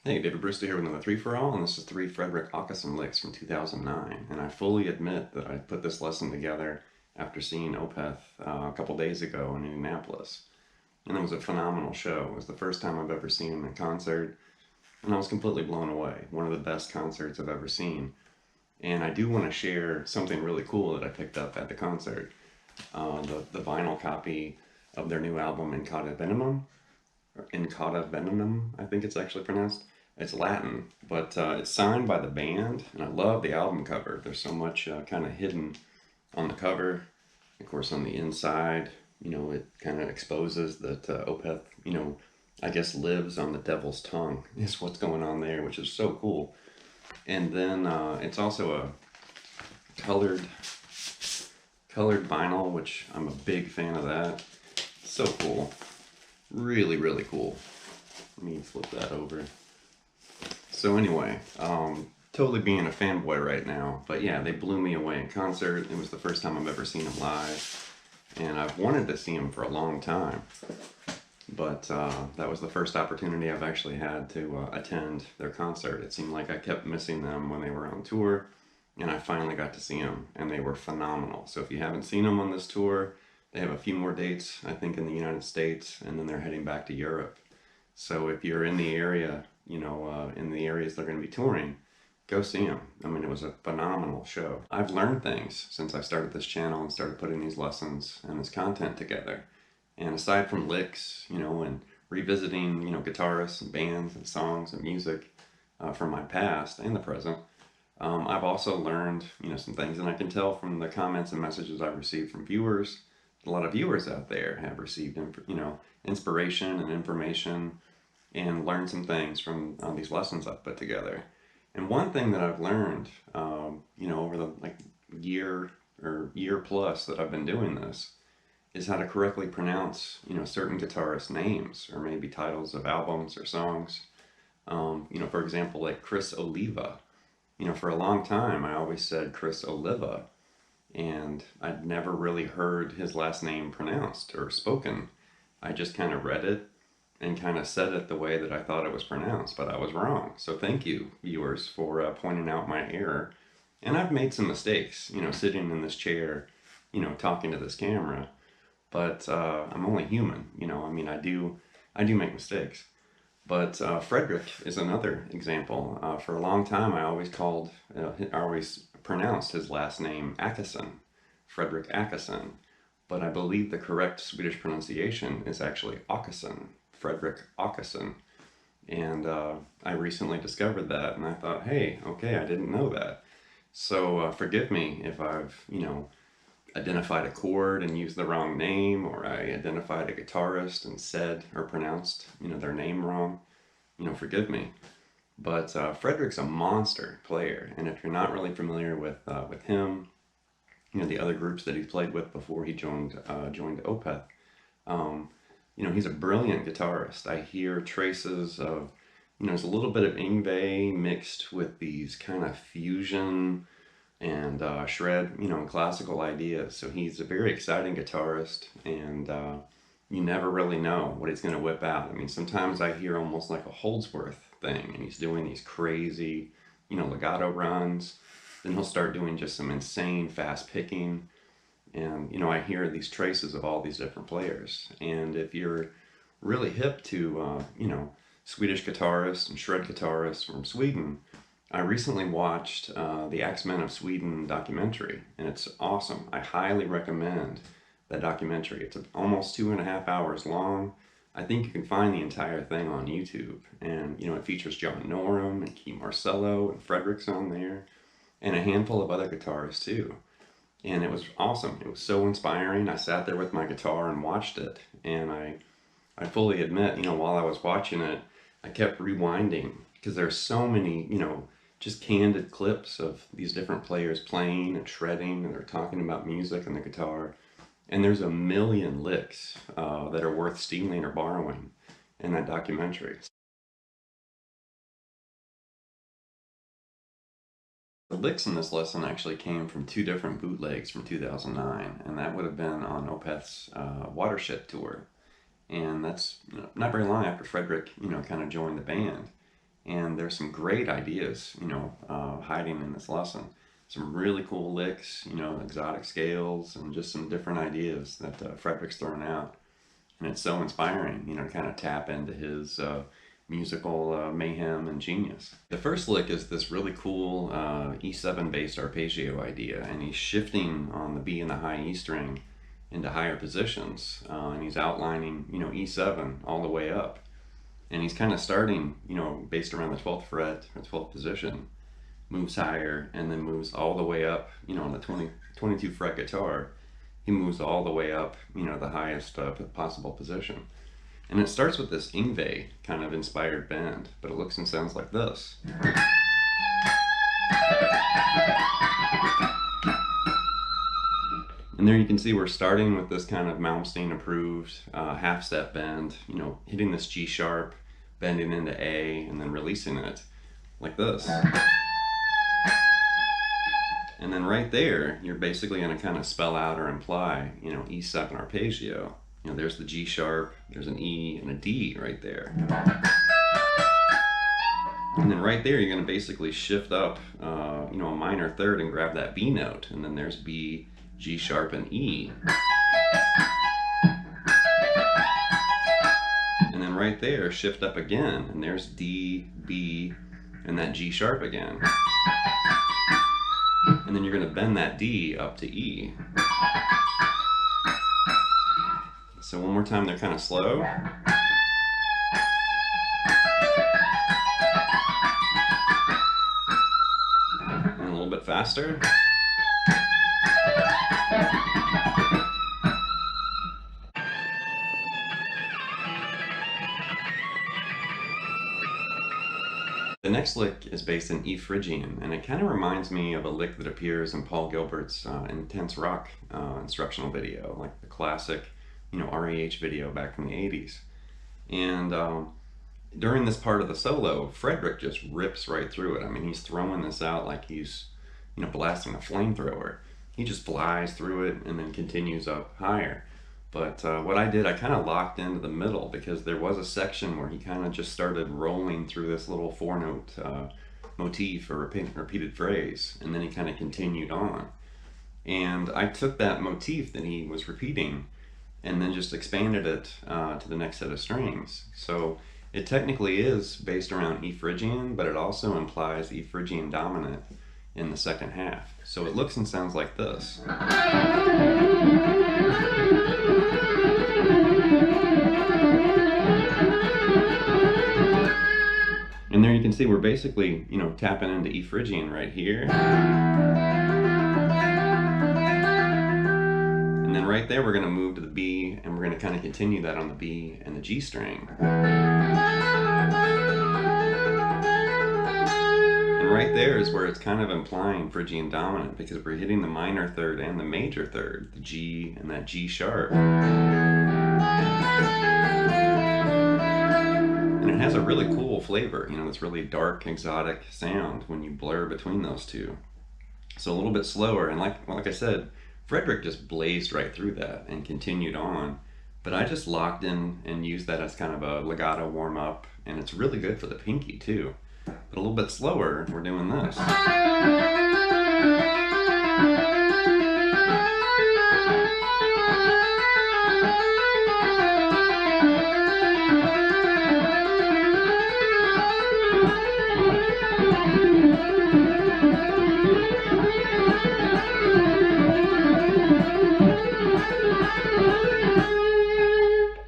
Hey, David Brewster here with another 3 for All, and this is 3 Fredrik Åkesson Licks from 2009. And I fully admit that I put this lesson together after seeing Opeth a couple days ago in Indianapolis. And it was a phenomenal show. It was the first time I've ever seen him in concert, and I was completely blown away. One of the best concerts I've ever seen. And I do want to share something really cool that I picked up at the concert. The vinyl copy of their new album, Incauda Venenum, I think it's actually pronounced. It's Latin, but it's signed by the band, and I love the album cover. There's so much kind of hidden on the cover. Of course, on the inside, it kind of exposes that Opeth, I guess lives on the devil's tongue, is what's going on there, which is so cool. And then it's also a colored vinyl, which I'm a big fan of that. So cool. Really, really cool. Let me flip that over. So anyway, totally being a fanboy right now, but yeah, they blew me away in concert. It was the first time I've ever seen them live, and I've wanted to see them for a long time, but that was the first opportunity I've actually had to attend their concert. It seemed like I kept missing them when they were on tour, and I finally got to see them, and they were phenomenal. So if you haven't seen them on this tour, they have a few more dates, I think, in the United States, and then they're heading back to Europe. So if you're in the area, in the areas they're going to be touring, go see them. I mean, it was a phenomenal show. I've learned things since I started this channel and started putting these lessons and this content together. And aside from licks, and revisiting, guitarists and bands and songs and music from my past and the present, I've also learned, some things, and I can tell from the comments and messages I've received from viewers. A lot of viewers out there have received, inspiration and information, and learned some things from these lessons I've put together. And one thing that I've learned, over the year or year plus that I've been doing this, is how to correctly pronounce, certain guitarist names or maybe titles of albums or songs. For example, like Chris Oliva. For a long time I always said Chris Oliva, and I'd never really heard his last name pronounced or spoken. I just kind of read it and kind of said it the way that I thought it was pronounced, but I was wrong. So thank you, viewers, for pointing out my error. And I've made some mistakes, sitting in this chair, talking to this camera, but I'm only human, I do make mistakes. But Fredrik is another example. For a long time, I always pronounced his last name Åkesson, Fredrik Åkesson, but I believe the correct Swedish pronunciation is actually Åkesson, Fredrik Åkesson. And I recently discovered that, and I thought, hey, okay, I didn't know that. So forgive me if I've, identified a chord and used the wrong name, or I identified a guitarist and said or pronounced, their name wrong. Forgive me. But Fredrik's a monster player, and if you're not really familiar with him, the other groups that he's played with before he joined Opeth, he's a brilliant guitarist. I hear traces of, there's a little bit of Yngwie mixed with these kind of fusion and shred, classical ideas. So he's a very exciting guitarist, and you never really know what he's going to whip out. I mean, sometimes I hear almost like a Holdsworth thing, and he's doing these crazy, legato runs. Then he'll start doing just some insane fast picking, and I hear these traces of all these different players. And if you're really hip to Swedish guitarists and shred guitarists from Sweden, I recently watched the Axemen of Sweden documentary, and it's awesome. I highly recommend that documentary. It's almost 2.5 hours long. I think you can find the entire thing on YouTube, and it features John Norum and Key Marcello, and Fredrik's on there, and a handful of other guitarists too. And it was awesome. It was so inspiring. I sat there with my guitar and watched it, and I fully admit, while I was watching it, I kept rewinding, because there's so many, just candid clips of these different players playing and shredding, and they're talking about music and the guitar. And there's a million licks that are worth stealing or borrowing in that documentary. The licks in this lesson actually came from 2 different bootlegs from 2009, and that would have been on Opeth's Watershed tour. And that's not very long after Fredrik, kind of joined the band. And there's some great ideas, hiding in this lesson. Some really cool licks, exotic scales, and just some different ideas that Fredrik's thrown out. And it's so inspiring, to kind of tap into his musical mayhem and genius. The first lick is this really cool E7 based arpeggio idea, and he's shifting on the B and the high E string into higher positions, and he's outlining, E7 all the way up. And he's kind of starting, based around the 12th fret or 12th position, moves higher, and then moves all the way up, on the 22 fret guitar. He moves all the way up, the highest possible position. And it starts with this Yngwie kind of inspired bend, but it looks and sounds like this. And there you can see we're starting with this kind of Malmsteen approved half step bend, hitting this G sharp, bending into A, and then releasing it like this. And then right there, you're basically going to kind of spell out or imply, E7 arpeggio. There's the G sharp, there's an E and a D right there. And then right there, you're going to basically shift up, a minor third and grab that B note. And then there's B, G sharp, and E. And then right there, shift up again, and there's D, B, and that G sharp again. And then you're going to bend that D up to E. So one more time, they're kind of slow. And a little bit faster. The next lick is based in E Phrygian, and it kind of reminds me of a lick that appears in Paul Gilbert's Intense Rock instructional video, like the classic, REH video back from the 80s. And during this part of the solo, Fredrik just rips right through it. I mean, he's throwing this out like he's, blasting a flamethrower. He just flies through it and then continues up higher. But what I did, I kind of locked into the middle because there was a section where he kind of just started rolling through this little 4-note motif or repeated phrase, and then he kind of continued on. And I took that motif that he was repeating and then just expanded it to the next set of strings. So it technically is based around E Phrygian, but it also implies E Phrygian dominant in the second half. So it looks and sounds like this. And there you can see we're basically, tapping into E Phrygian right here. And then right there we're going to move to the B, and we're going to kind of continue that on the B and the G string. And right there is where it's kind of implying Phrygian dominant, because we're hitting the minor third and the major third, the G and that G sharp. And it has a really cool flavor, this really dark, exotic sound when you blur between those two. So a little bit slower, and like I said, Fredrik just blazed right through that and continued on. But I just locked in and used that as kind of a legato warm-up, and it's really good for the pinky too. But a little bit slower, we're doing this.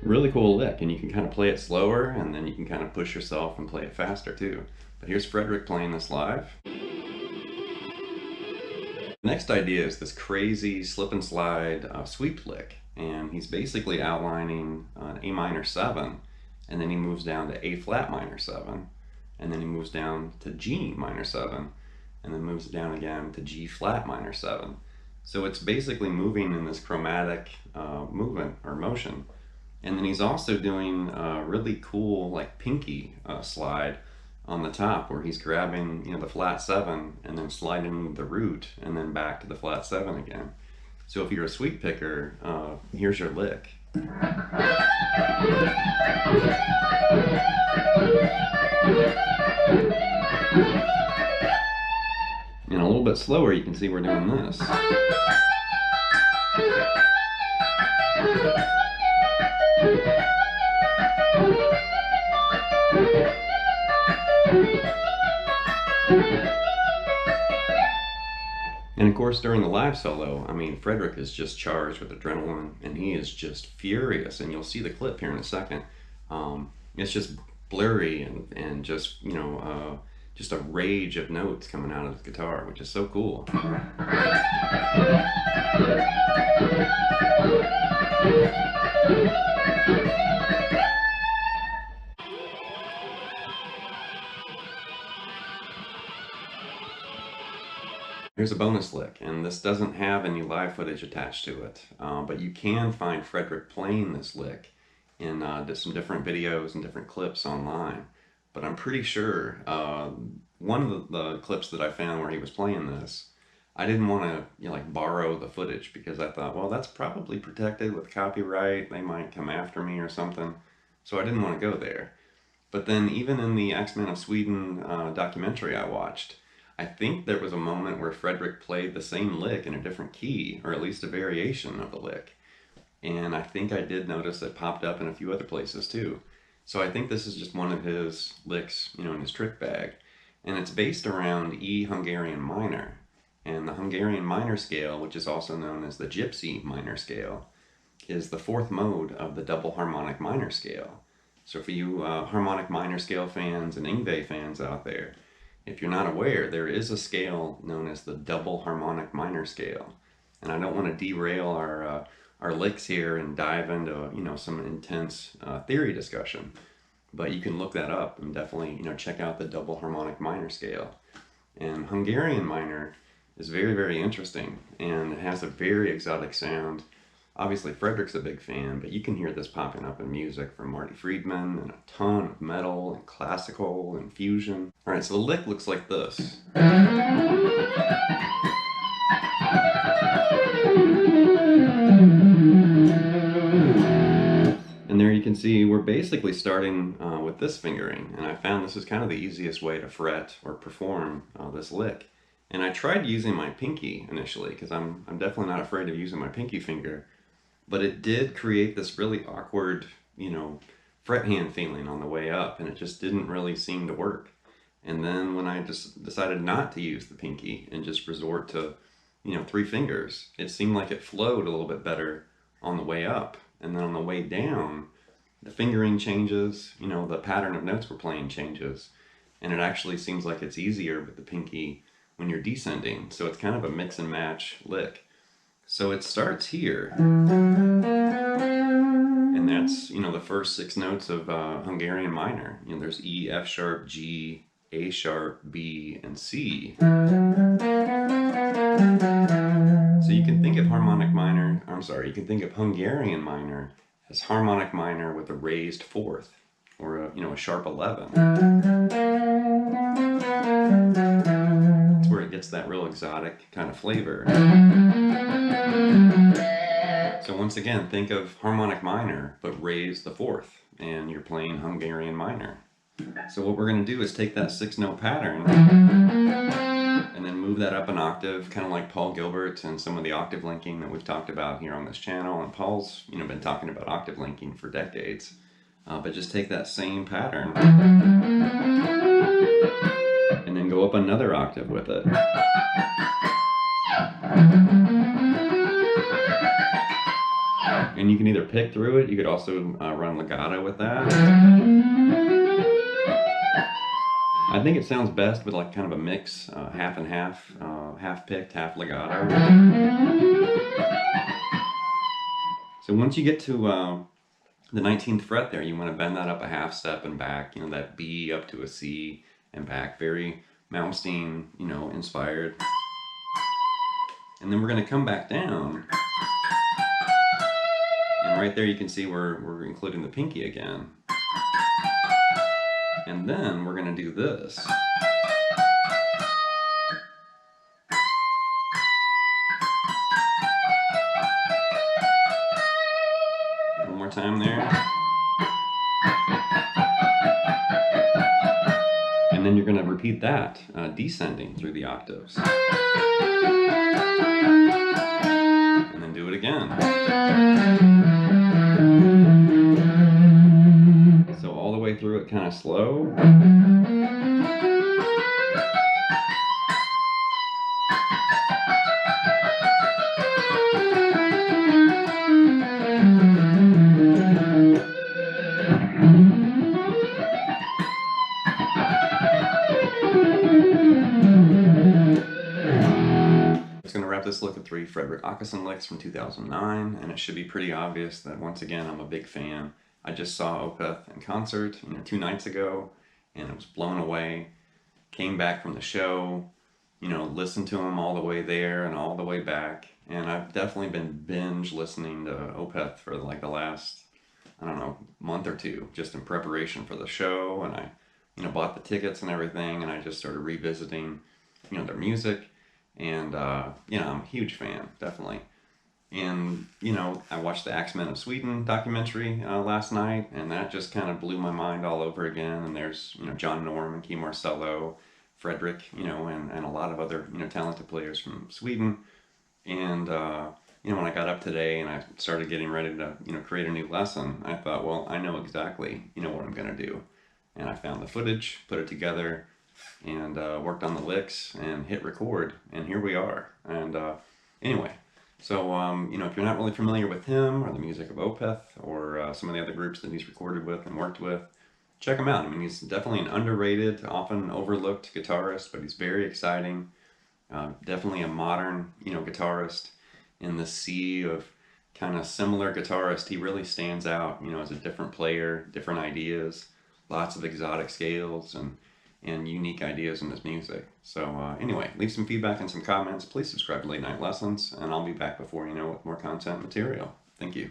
Really cool lick, and you can kind of play it slower, and then you can kind of push yourself and play it faster too. But here's Fredrik playing this live. The next idea is this crazy slip and slide sweep lick, and he's basically outlining an A minor 7, and then he moves down to A flat minor 7, and then he moves down to G minor 7, and then moves down again to G flat minor 7. So it's basically moving in this chromatic movement or motion. And then he's also doing a really cool like pinky slide on the top, where he's grabbing the flat 7 and then sliding the root and then back to the flat 7 again. So if you're a sweep picker, here's your lick. bit slower, you can see we're doing this. And of course, during the live solo, I mean, Fredrik is just charged with adrenaline, and he is just furious. And you'll see the clip here in a second. It's just blurry and just, you know, just a rage of notes coming out of his guitar, which is so cool. Here's a bonus lick, and this doesn't have any live footage attached to it, but you can find Fredrik playing this lick in some different videos and different clips online. But I'm pretty sure one of the clips that I found where he was playing this, I didn't want to, you know, like borrow the footage, because I thought, well, that's probably protected with copyright. They might come after me or something. So I didn't want to go there. But then even in the X-Men of Sweden documentary I watched, I think there was a moment where Fredrik played the same lick in a different key, or at least a variation of the lick. And I think I did notice it popped up in a few other places too. So I think this is just one of his licks, you know, in his trick bag. And it's based around E Hungarian minor. And the Hungarian minor scale, which is also known as the Gypsy minor scale, is the fourth mode of the double harmonic minor scale. So for you harmonic minor scale fans and Yngwie fans out there, if you're not aware, there is a scale known as the double harmonic minor scale. And I don't want to derail our licks here and dive into, you know, some intense theory discussion, but you can look that up and definitely, you know, check out the double harmonic minor scale. And Hungarian minor is very, very interesting, and it has a very exotic sound. Obviously, Fredrik's a big fan, but you can hear this popping up in music from Marty Friedman and a ton of metal and classical and fusion. All right, so the lick looks like this. And there you can see we're basically starting with this fingering, and I found this is kind of the easiest way to fret or perform this lick. And I tried using my pinky initially, because I'm definitely not afraid of using my pinky finger. But it did create this really awkward, you know, fret hand feeling on the way up, and it just didn't really seem to work. And then when I just decided not to use the pinky and just resort to, you know, 3 fingers, it seemed like it flowed a little bit better on the way up. And then on the way down, the fingering changes, you know, the pattern of notes we're playing changes. And it actually seems like it's easier with the pinky when you're descending. So it's kind of a mix and match lick. So it starts here, and that's, you know, the first 6 notes of Hungarian minor. You know, there's E, F sharp, G, A sharp, B, and C. So you can think of you can think of Hungarian minor as harmonic minor with a raised 4th, or a, you know, a sharp 11. That's where it gets that real exotic kind of flavor. So once again, think of harmonic minor, but raise the 4th, and you're playing Hungarian minor. So what we're going to do is take that 6-note pattern and then move that up an octave, kind of like Paul Gilbert and some of the octave linking that we've talked about here on this channel. And Paul's, you know, been talking about octave linking for decades. But just take that same pattern and then go up another octave with it. And you can either pick through it, you could also run legato with that. I think it sounds best with like kind of a mix, half and half, half picked, half legato. So once you get to the 19th fret there, you want to bend that up a half step and back, you know, that B up to a C and back, very Malmsteen, you know, inspired. And then we're going to come back down. And right there you can see we're including the pinky again. And then we're going to do this. One more time there. And then you're going to repeat repeat that, descending through the octaves. And then do it again. So all the way through it kind of slow. This look at 3 Fredrik Åkesson Licks from 2009, and it should be pretty obvious that once again I'm a big fan. I just saw Opeth in concert 2 nights ago, and it was blown away. Came back from the show, listened to him all the way there and all the way back, and I've definitely been binge listening to Opeth for like the last, I don't know, month or two, just in preparation for the show. And I bought the tickets and everything, and I just started revisiting their music. And, I'm a huge fan, definitely. And, I watched the Axemen of Sweden documentary last night, and that just kind of blew my mind all over again. And there's, John Norm and Key Marcello, Fredrik, and a lot of other, talented players from Sweden. And, when I got up today and I started getting ready to, create a new lesson, I thought, well, I know exactly, what I'm going to do. And I found the footage, put it together, and worked on the licks and hit record, and here we are. And anyway, so if you're not really familiar with him or the music of Opeth or some of the other groups that he's recorded with and worked with, check him out. I mean, he's definitely an underrated, often overlooked guitarist, but he's very exciting. Definitely a modern guitarist in the sea of kind of similar guitarists. He really stands out as a different player, different ideas, lots of exotic scales and unique ideas in his music. So anyway, leave some feedback and some comments. Please subscribe to Late Night Lessons, and I'll be back before you know with more content material. Thank you.